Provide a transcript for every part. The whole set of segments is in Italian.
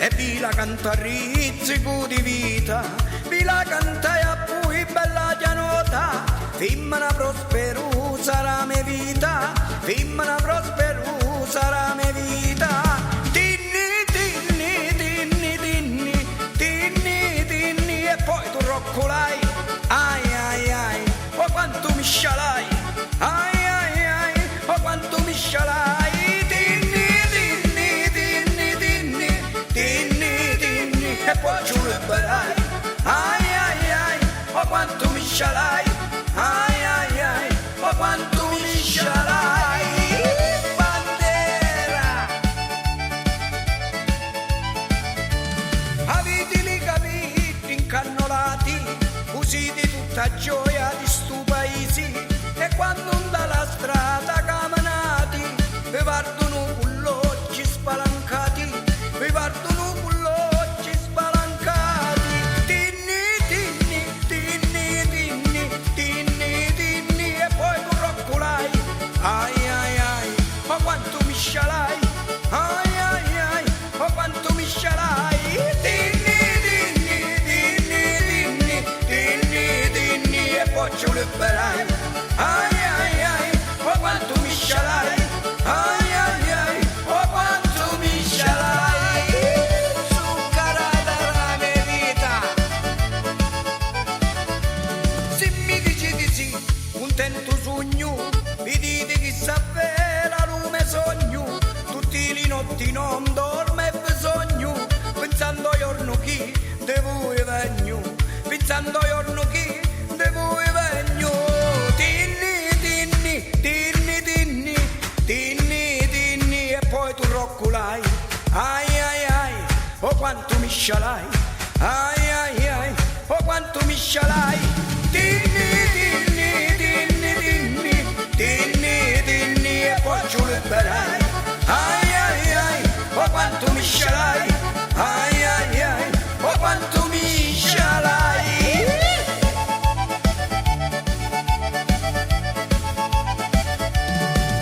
e vi la canta rizzico di vita, vi la canta e a cui bella pianota, fimmana prosperu sarà me vita, fimmana prosperu sarà me vita. Tinni, tinni, tinni, tinni, tinni, tinni, e poi tu roccolai, ai ai ai, oh quanto mi scialai, ai ai ai, oh quanto mi scialai. E poi ci ruberai, ai ai ai, oh quanto mi scialai, ai ai ai, oh quanto mi scialai. Bandera, avete li capiti incannolati, usiti tutta gioia di stu paesi, e quando onda la strada camminati, vi partono cullocci spalancati, vi partono scialai, ai ai ai, oh quanto mi scialai. Tinni, tinni, tinni, tinni, tinni, tinni, e poi ci liberai, ai ai ai, oh quanto mi scialai, ai ai ai, oh quanto mi scialai. Zuccherata la mia vita, se mi dici di sì, contento sogno, mi dite che sapere lume sogno, tutti le notti non dormo e bisogno, pensando ai giorni chi de voi vengo, pensando ai giorni chi de voi vengo. Tinni, tinni, tinni, tinni, tinni, tinni, e poi tu roccolai, ai ai ai, oh quanto mi scialai, ai ai ai, oh quanto mi scialai. Tinni, tinni, tinni, tinni, tinni, tinni, e poi ci liberai, ai ai ai, oh quanto mi scialai, ai ai ai, oh quanto mi scialai.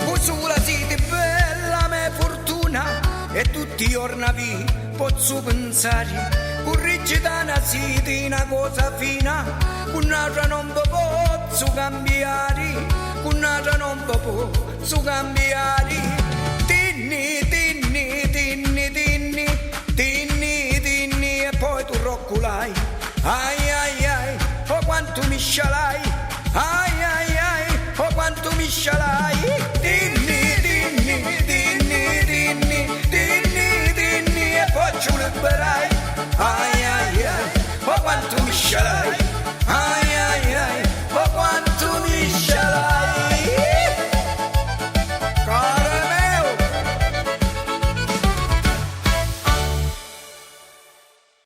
Usura siete bella me fortuna, e tutti i giorni posso pensare, con rigidana siete una cosa fina, con un'altra non vi posso cambiare, con un'altra non vi posso cambiare. Tinni, tinni, tinni, tinni, tinni, tinni, e poi tu roccolai, ai ai ai, oh quanto mi scialai, ai ai ai, oh quanto mi scialai. Tinni, tinni, tinni, tinni, tinni, tinni, e poi ci liberai, ai ai ai, oh quanto mi scialai.